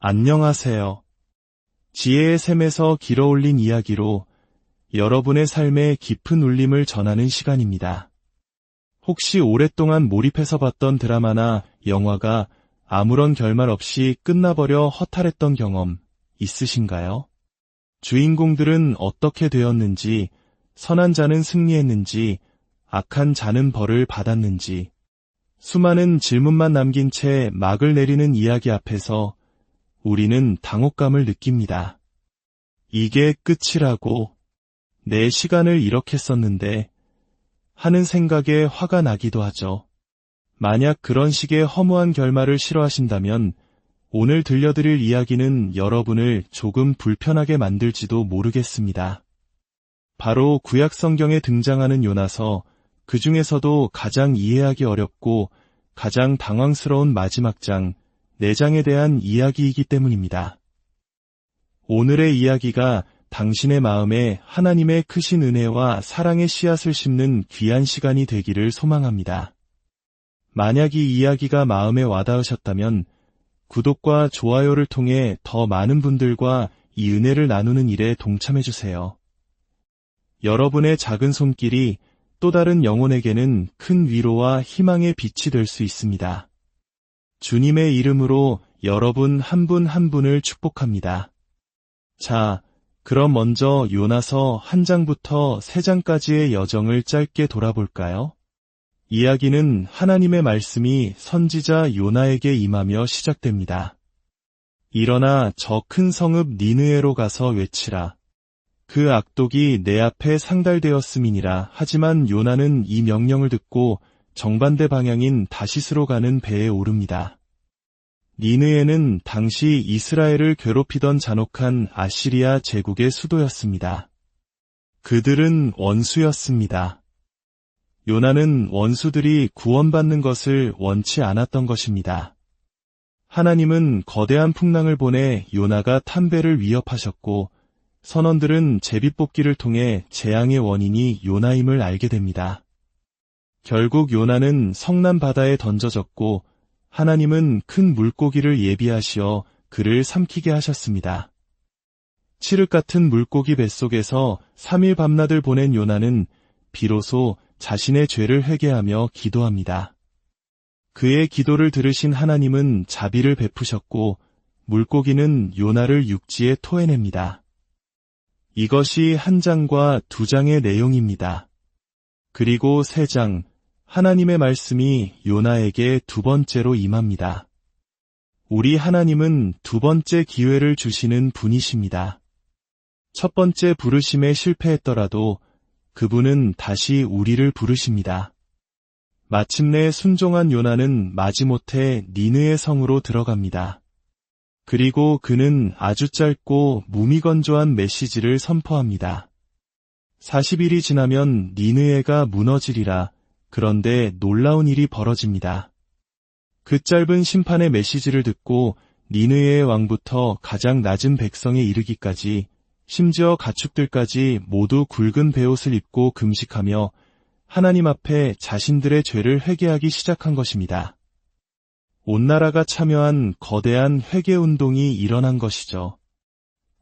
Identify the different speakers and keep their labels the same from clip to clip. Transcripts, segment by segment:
Speaker 1: 안녕하세요. 지혜의 샘에서 길어올린 이야기로 여러분의 삶에 깊은 울림을 전하는 시간입니다. 혹시 오랫동안 몰입해서 봤던 드라마나 영화가 아무런 결말 없이 끝나버려 허탈했던 경험 있으신가요? 주인공들은 어떻게 되었는지, 선한 자는 승리했는지, 악한 자는 벌을 받았는지, 수많은 질문만 남긴 채 막을 내리는 이야기 앞에서 우리는 당혹감을 느낍니다. 이게 끝이라고, 내 시간을 이렇게 썼는데 하는 생각에 화가 나기도 하죠. 만약 그런 식의 허무한 결말을 싫어하신다면 오늘 들려드릴 이야기는 여러분을 조금 불편하게 만들지도 모르겠습니다. 바로 구약 성경에 등장하는 요나서, 그 중에서도 가장 이해하기 어렵고 가장 당황스러운 마지막 장, 4장에 대한 이야기이기 때문입니다. 오늘의 이야기가 당신의 마음에 하나님의 크신 은혜와 사랑의 씨앗을 심는 귀한 시간이 되기를 소망합니다. 만약 이 이야기가 마음에 와닿으셨다면 구독과 좋아요를 통해 더 많은 분들과 이 은혜를 나누는 일에 동참해주세요. 여러분의 작은 손길이 또 다른 영혼에게는 큰 위로와 희망의 빛이 될 수 있습니다. 주님의 이름으로 여러분 한 분 한 분을 축복합니다. 자, 그럼 먼저 요나서 1장부터 3장까지의 여정을 짧게 돌아볼까요? 이야기는 하나님의 말씀이 선지자 요나에게 임하며 시작됩니다. 일어나 저 큰 성읍 니느웨로 가서 외치라. 그 악독이 내 앞에 상달되었음이니라. 하지만 요나는 이 명령을 듣고 정반대 방향인 다시스로 가는 배에 오릅니다. 니느웨는 당시 이스라엘을 괴롭히던 잔혹한 아시리아 제국의 수도였습니다. 그들은 원수였습니다. 요나는 원수들이 구원받는 것을 원치 않았던 것입니다. 하나님은 거대한 풍랑을 보내 요나가 탄 배를 위협하셨고, 선원들은 제비뽑기를 통해 재앙의 원인이 요나임을 알게 됩니다. 결국 요나는 성난 바다에 던져졌고, 하나님은 큰 물고기를 예비하시어 그를 삼키게 하셨습니다. 칠흑 같은 물고기 뱃속에서 3일 밤낮을 보낸 요나는 비로소 자신의 죄를 회개하며 기도합니다. 그의 기도를 들으신 하나님은 자비를 베푸셨고 물고기는 요나를 육지에 토해냅니다. 이것이 1장과 2장의 내용입니다. 그리고 3장, 하나님의 말씀이 요나에게 2번째로 임합니다. 우리 하나님은 2번째 기회를 주시는 분이십니다. 첫 번째 부르심에 실패했더라도 그분은 다시 우리를 부르십니다. 마침내 순종한 요나는 마지못해 니느웨 성으로 들어갑니다. 그리고 그는 아주 짧고 무미건조한 메시지를 선포합니다. 40일이 지나면 니느웨가 무너지리라. 그런데 놀라운 일이 벌어집니다. 그 짧은 심판의 메시지를 듣고 니느웨의 왕부터 가장 낮은 백성에 이르기까지, 심지어 가축들까지 모두 굵은 베옷을 입고 금식하며 하나님 앞에 자신들의 죄를 회개하기 시작한 것입니다. 온 나라가 참여한 거대한 회개운동이 일어난 것이죠.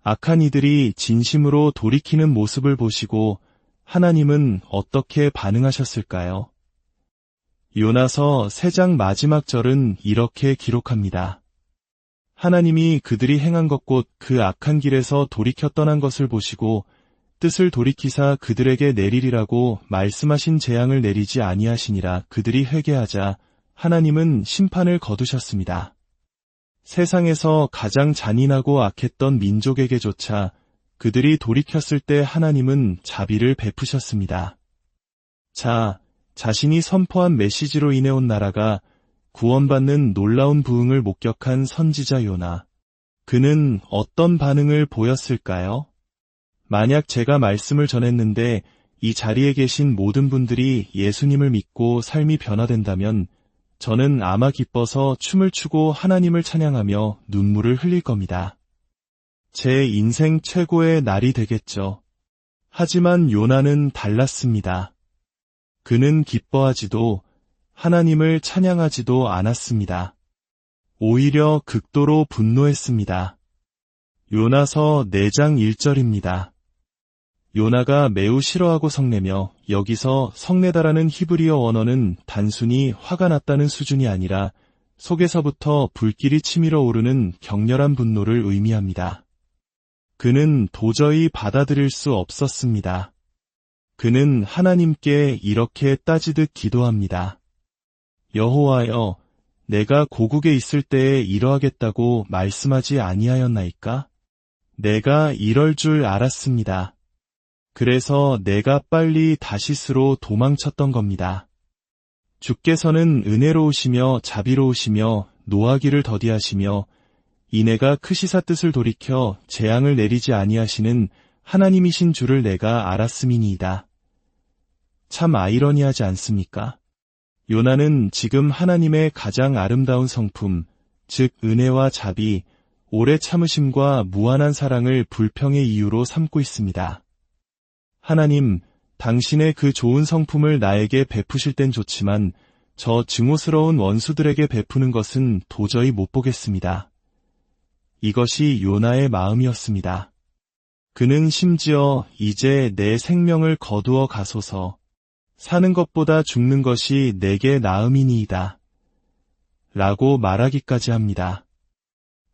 Speaker 1: 악한 이들이 진심으로 돌이키는 모습을 보시고 하나님은 어떻게 반응하셨을까요? 요나서 3장 마지막 절은 이렇게 기록합니다. 하나님이 그들이 행한 것 곧 그 악한 길에서 돌이켜 떠난 것을 보시고 뜻을 돌이키사 그들에게 내리리라고 말씀하신 재앙을 내리지 아니하시니라. 그들이 회개하자 하나님은 심판을 거두셨습니다. 세상에서 가장 잔인하고 악했던 민족에게조차 그들이 돌이켰을 때 하나님은 자비를 베푸셨습니다. 자, 자신이 선포한 메시지로 인해 온 나라가 구원받는 놀라운 부흥을 목격한 선지자 요나. 그는 어떤 반응을 보였을까요? 만약 제가 말씀을 전했는데 이 자리에 계신 모든 분들이 예수님을 믿고 삶이 변화된다면 저는 아마 기뻐서 춤을 추고 하나님을 찬양하며 눈물을 흘릴 겁니다. 제 인생 최고의 날이 되겠죠. 하지만 요나는 달랐습니다. 그는 기뻐하지도 하나님을 찬양하지도 않았습니다. 오히려 극도로 분노했습니다. 요나서 4장 1절입니다. 요나가 매우 싫어하고 성내며, 여기서 성내다라는 히브리어 원어는 단순히 화가 났다는 수준이 아니라 속에서부터 불길이 치밀어 오르는 격렬한 분노를 의미합니다. 그는 도저히 받아들일 수 없었습니다. 그는 하나님께 이렇게 따지듯 기도합니다. 여호와여, 내가 고국에 있을 때에 이러하겠다고 말씀하지 아니하였나이까? 내가 이럴 줄 알았습니다. 그래서 내가 빨리 다시스로 도망쳤던 겁니다. 주께서는 은혜로우시며 자비로우시며 노하기를 더디하시며 이내가 크시사 뜻을 돌이켜 재앙을 내리지 아니하시는 하나님이신 줄을 내가 알았음이니이다. 참 아이러니하지 않습니까? 요나는 지금 하나님의 가장 아름다운 성품, 즉 은혜와 자비, 오래 참으심과 무한한 사랑을 불평의 이유로 삼고 있습니다. 하나님, 당신의 그 좋은 성품을 나에게 베푸실 땐 좋지만 저 증오스러운 원수들에게 베푸는 것은 도저히 못 보겠습니다. 이것이 요나의 마음이었습니다. 그는 심지어 이제 내 생명을 거두어 가소서, 사는 것보다 죽는 것이 내게 나음이니이다. 라고 말하기까지 합니다.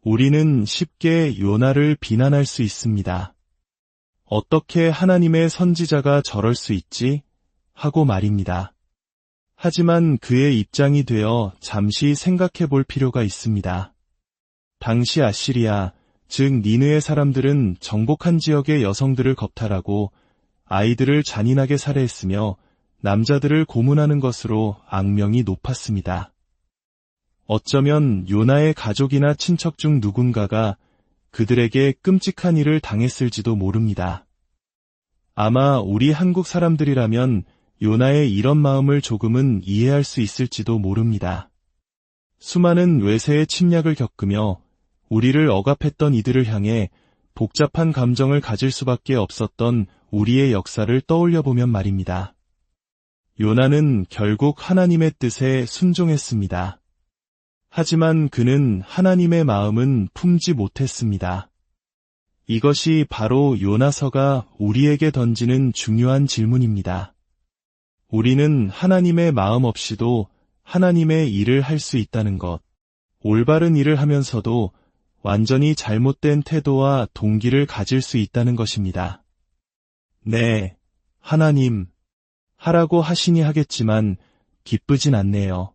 Speaker 1: 우리는 쉽게 요나를 비난할 수 있습니다. 어떻게 하나님의 선지자가 저럴 수 있지? 하고 말입니다. 하지만 그의 입장이 되어 잠시 생각해 볼 필요가 있습니다. 당시 아시리아, 즉 니느의 사람들은 정복한 지역의 여성들을 겁탈하고 아이들을 잔인하게 살해했으며 남자들을 고문하는 것으로 악명이 높았습니다. 어쩌면 요나의 가족이나 친척 중 누군가가 그들에게 끔찍한 일을 당했을지도 모릅니다. 아마 우리 한국 사람들이라면 요나의 이런 마음을 조금은 이해할 수 있을지도 모릅니다. 수많은 외세의 침략을 겪으며 우리를 억압했던 이들을 향해 복잡한 감정을 가질 수밖에 없었던 우리의 역사를 떠올려보면 말입니다. 요나는 결국 하나님의 뜻에 순종했습니다. 하지만 그는 하나님의 마음은 품지 못했습니다. 이것이 바로 요나서가 우리에게 던지는 중요한 질문입니다. 우리는 하나님의 마음 없이도 하나님의 일을 할 수 있다는 것, 올바른 일을 하면서도 완전히 잘못된 태도와 동기를 가질 수 있다는 것입니다. 네, 하나님, 하라고 하시니 하겠지만 기쁘진 않네요.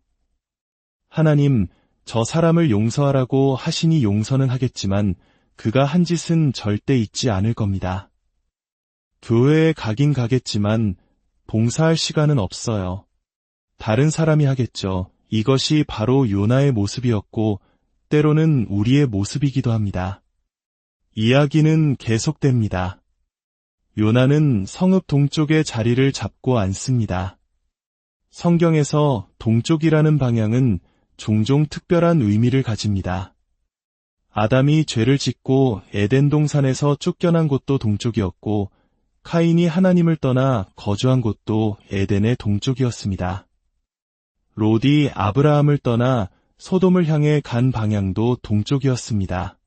Speaker 1: 하나님, 저 사람을 용서하라고 하시니 용서는 하겠지만 그가 한 짓은 절대 잊지 않을 겁니다. 교회에 가긴 가겠지만 봉사할 시간은 없어요. 다른 사람이 하겠죠. 이것이 바로 요나의 모습이었고 때로는 우리의 모습이기도 합니다. 이야기는 계속됩니다. 요나는 성읍 동쪽의 자리를 잡고 앉습니다. 성경에서 동쪽이라는 방향은 종종 특별한 의미를 가집니다. 아담이 죄를 짓고 에덴 동산에서 쫓겨난 곳도 동쪽이었고 카인이 하나님을 떠나 거주한 곳도 에덴의 동쪽이었습니다. 롯이 아브라함을 떠나 소돔을 향해 간 방향도 동쪽이었습니다.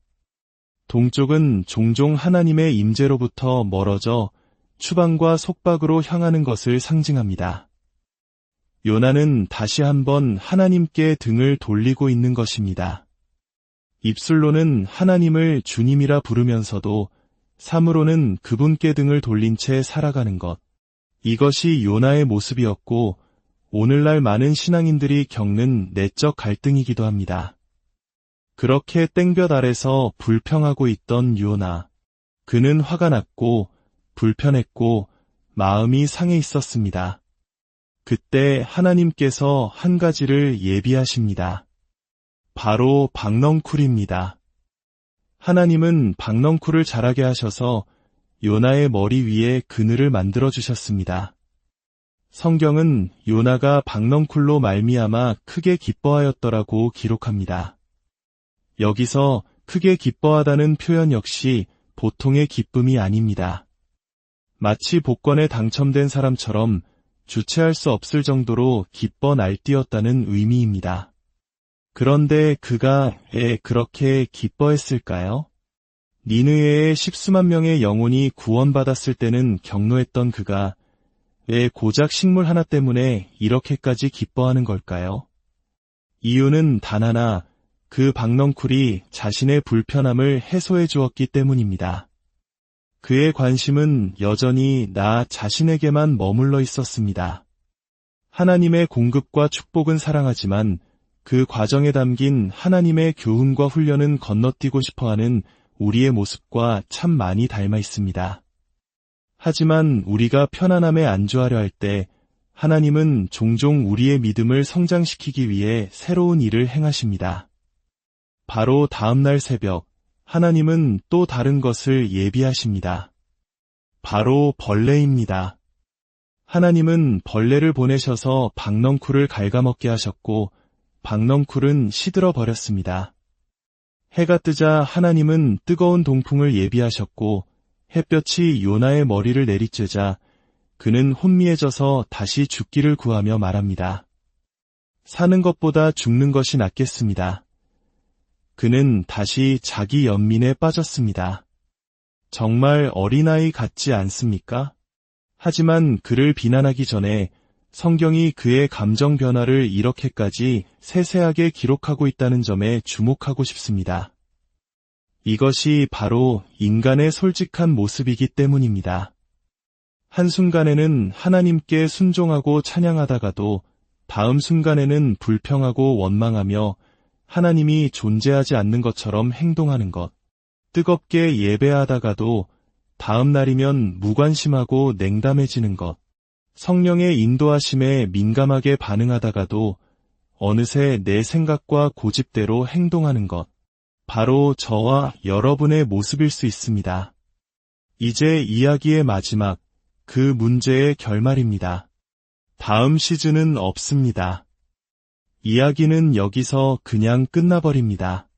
Speaker 1: 동쪽은 종종 하나님의 임재로부터 멀어져 추방과 속박으로 향하는 것을 상징합니다. 요나는 다시 한번 하나님께 등을 돌리고 있는 것입니다. 입술로는 하나님을 주님이라 부르면서도 삶으로는 그분께 등을 돌린 채 살아가는 것. 이것이 요나의 모습이었고 오늘날 많은 신앙인들이 겪는 내적 갈등이기도 합니다. 그렇게 땡볕 아래서 불평하고 있던 요나. 그는 화가 났고 불편했고 마음이 상해 있었습니다. 그때 하나님께서 한 가지를 예비하십니다. 바로 박넝쿨입니다. 하나님은 박넝쿨을 자라게 하셔서 요나의 머리 위에 그늘을 만들어주셨습니다. 성경은 요나가 박넝쿨로 말미암아 크게 기뻐하였더라고 기록합니다. 여기서 크게 기뻐하다는 표현 역시 보통의 기쁨이 아닙니다. 마치 복권에 당첨된 사람처럼 주체할 수 없을 정도로 기뻐 날뛰었다는 의미입니다. 그런데 그가 왜 그렇게 기뻐했을까요? 니느웨의 십수만 명의 영혼이 구원받았을 때는 격노했던 그가 왜 고작 식물 하나 때문에 이렇게까지 기뻐하는 걸까요? 이유는 단 하나, 그 박넝쿨이 자신의 불편함을 해소해 주었기 때문입니다. 그의 관심은 여전히 나 자신에게만 머물러 있었습니다. 하나님의 공급과 축복은 사랑하지만 그 과정에 담긴 하나님의 교훈과 훈련은 건너뛰고 싶어하는 우리의 모습과 참 많이 닮아 있습니다. 하지만 우리가 편안함에 안주하려 할 때 하나님은 종종 우리의 믿음을 성장시키기 위해 새로운 일을 행하십니다. 바로 다음날 새벽, 하나님은 또 다른 것을 예비하십니다. 바로 벌레입니다. 하나님은 벌레를 보내셔서 박넝쿨을 갉아먹게 하셨고 박넝쿨은 시들어 버렸습니다. 해가 뜨자 하나님은 뜨거운 동풍을 예비하셨고 햇볕이 요나의 머리를 내리쬐자 그는 혼미해져서 다시 죽기를 구하며 말합니다. 사는 것보다 죽는 것이 낫겠습니다. 그는 다시 자기 연민에 빠졌습니다. 정말 어린아이 같지 않습니까? 하지만 그를 비난하기 전에 성경이 그의 감정 변화를 이렇게까지 세세하게 기록하고 있다는 점에 주목하고 싶습니다. 이것이 바로 인간의 솔직한 모습이기 때문입니다. 한순간에는 하나님께 순종하고 찬양하다가도 다음 순간에는 불평하고 원망하며 하나님이 존재하지 않는 것처럼 행동하는 것, 뜨겁게 예배하다가도 다음 날이면 무관심하고 냉담해지는 것, 성령의 인도하심에 민감하게 반응하다가도 어느새 내 생각과 고집대로 행동하는 것, 바로 저와 여러분의 모습일 수 있습니다. 이제 이야기의 마지막, 그 문제의 결말입니다. 다음 시즌은 없습니다. 이야기는 여기서 그냥 끝나버립니다.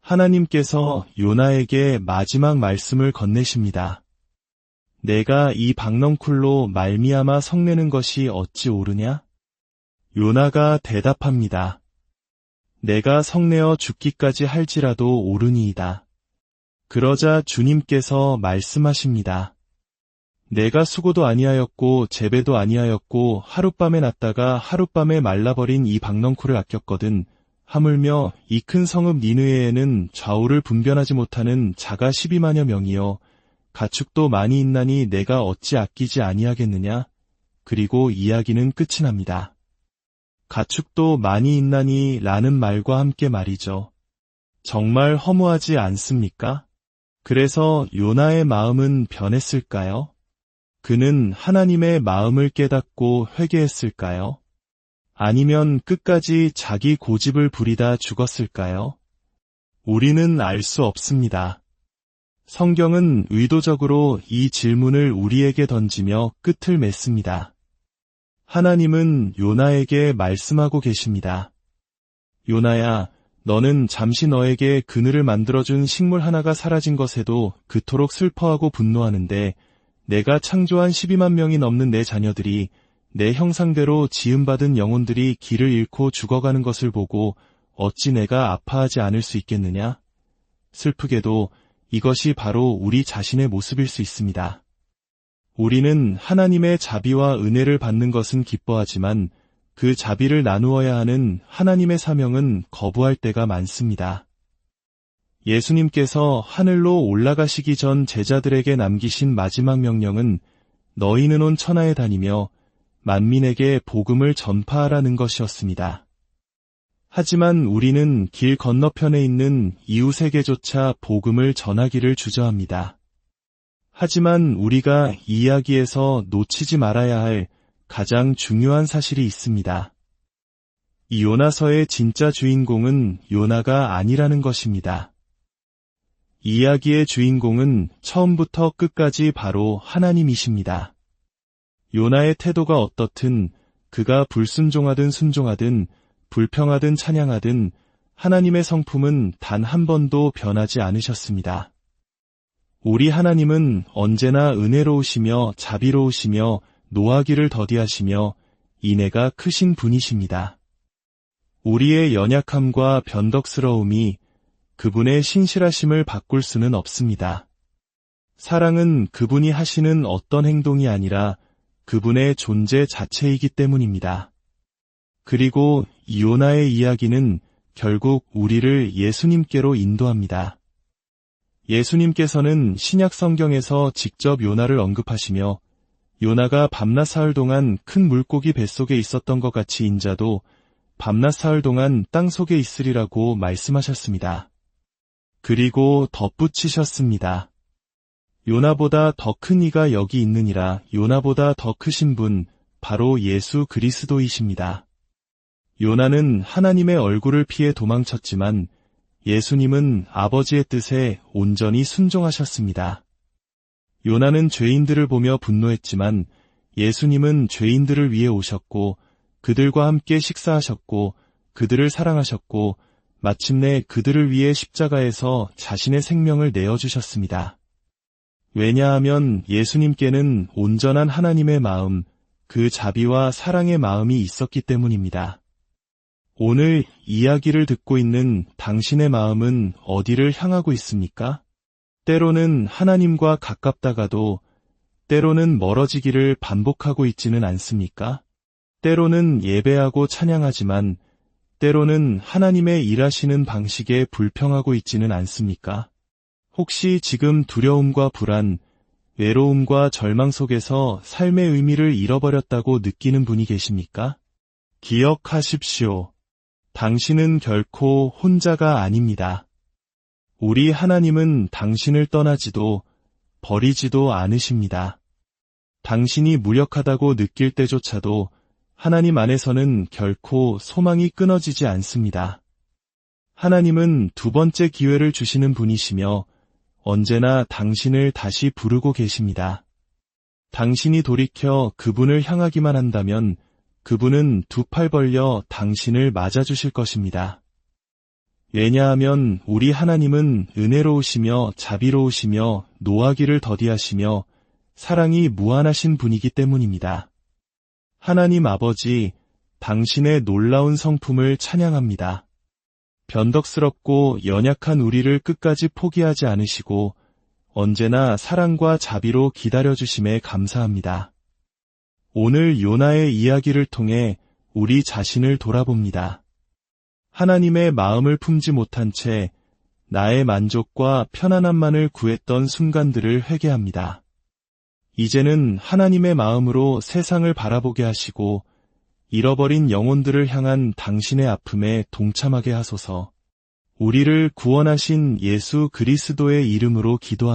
Speaker 1: 하나님께서 요나에게 마지막 말씀을 건네십니다. 내가 이 박넝쿨로 말미암아 성내는 것이 어찌 옳으냐? 요나가 대답합니다. 내가 성내어 죽기까지 할지라도 옳으니이다. 그러자 주님께서 말씀하십니다. 내가 수고도 아니하였고 재배도 아니하였고 하룻밤에 났다가 하룻밤에 말라버린 이 박넝쿨을 아꼈거든. 하물며 이 큰 성읍 니느웨에는 좌우를 분별하지 못하는 자가 12만여 명이요 가축도 많이 있나니 내가 어찌 아끼지 아니하겠느냐? 그리고 이야기는 끝이 납니다. 가축도 많이 있나니 라는 말과 함께 말이죠. 정말 허무하지 않습니까? 그래서 요나의 마음은 변했을까요? 그는 하나님의 마음을 깨닫고 회개했을까요? 아니면 끝까지 자기 고집을 부리다 죽었을까요? 우리는 알 수 없습니다. 성경은 의도적으로 이 질문을 우리에게 던지며 끝을 맺습니다. 하나님은 요나에게 말씀하고 계십니다. 요나야, 너는 잠시 너에게 그늘을 만들어준 식물 하나가 사라진 것에도 그토록 슬퍼하고 분노하는데 내가 창조한 12만 명이 넘는 내 자녀들이 내 형상대로 지음받은 영혼들이 길을 잃고 죽어가는 것을 보고 어찌 내가 아파하지 않을 수 있겠느냐? 슬프게도 이것이 바로 우리 자신의 모습일 수 있습니다. 우리는 하나님의 자비와 은혜를 받는 것은 기뻐하지만 그 자비를 나누어야 하는 하나님의 사명은 거부할 때가 많습니다. 예수님께서 하늘로 올라가시기 전 제자들에게 남기신 마지막 명령은 너희는 온 천하에 다니며 만민에게 복음을 전파하라는 것이었습니다. 하지만 우리는 길 건너편에 있는 이웃에게조차 복음을 전하기를 주저합니다. 하지만 우리가 이 이야기에서 놓치지 말아야 할 가장 중요한 사실이 있습니다. 이 요나서의 진짜 주인공은 요나가 아니라는 것입니다. 이야기의 주인공은 처음부터 끝까지 바로 하나님이십니다. 요나의 태도가 어떻든 그가 불순종하든 순종하든 불평하든 찬양하든 하나님의 성품은 단 한 번도 변하지 않으셨습니다. 우리 하나님은 언제나 은혜로우시며 자비로우시며 노하기를 더디하시며 인애가 크신 분이십니다. 우리의 연약함과 변덕스러움이 그분의 신실하심을 바꿀 수는 없습니다. 사랑은 그분이 하시는 어떤 행동이 아니라 그분의 존재 자체이기 때문입니다. 그리고 요나의 이야기는 결국 우리를 예수님께로 인도합니다. 예수님께서는 신약 성경에서 직접 요나를 언급하시며 요나가 밤낮 사흘 동안 큰 물고기 뱃속에 있었던 것 같이 인자도 밤낮 사흘 동안 땅 속에 있으리라고 말씀하셨습니다. 그리고 덧붙이셨습니다. 요나보다 더 큰 이가 여기 있느니라. 요나보다 더 크신 분, 바로 예수 그리스도이십니다. 요나는 하나님의 얼굴을 피해 도망쳤지만 예수님은 아버지의 뜻에 온전히 순종하셨습니다. 요나는 죄인들을 보며 분노했지만 예수님은 죄인들을 위해 오셨고 그들과 함께 식사하셨고 그들을 사랑하셨고 마침내 그들을 위해 십자가에서 자신의 생명을 내어주셨습니다. 왜냐하면 예수님께는 온전한 하나님의 마음, 그 자비와 사랑의 마음이 있었기 때문입니다. 오늘 이야기를 듣고 있는 당신의 마음은 어디를 향하고 있습니까? 때로는 하나님과 가깝다가도 때로는 멀어지기를 반복하고 있지는 않습니까? 때로는 예배하고 찬양하지만 때로는 하나님의 일하시는 방식에 불평하고 있지는 않습니까? 혹시 지금 두려움과 불안, 외로움과 절망 속에서 삶의 의미를 잃어버렸다고 느끼는 분이 계십니까? 기억하십시오. 당신은 결코 혼자가 아닙니다. 우리 하나님은 당신을 떠나지도 버리지도 않으십니다. 당신이 무력하다고 느낄 때조차도 하나님 안에서는 결코 소망이 끊어지지 않습니다. 하나님은 두 번째 기회를 주시는 분이시며 언제나 당신을 다시 부르고 계십니다. 당신이 돌이켜 그분을 향하기만 한다면 그분은 두 팔 벌려 당신을 맞아주실 것입니다. 왜냐하면 우리 하나님은 은혜로우시며 자비로우시며 노하기를 더디하시며 사랑이 무한하신 분이기 때문입니다. 하나님 아버지, 당신의 놀라운 성품을 찬양합니다. 변덕스럽고 연약한 우리를 끝까지 포기하지 않으시고 언제나 사랑과 자비로 기다려주심에 감사합니다. 오늘 요나의 이야기를 통해 우리 자신을 돌아봅니다. 하나님의 마음을 품지 못한 채 나의 만족과 편안함만을 구했던 순간들을 회개합니다. 이제는 하나님의 마음으로 세상을 바라보게 하시고 잃어버린 영혼들을 향한 당신의 아픔에 동참하게 하소서. 우리를 구원하신 예수 그리스도의 이름으로 기도합니다.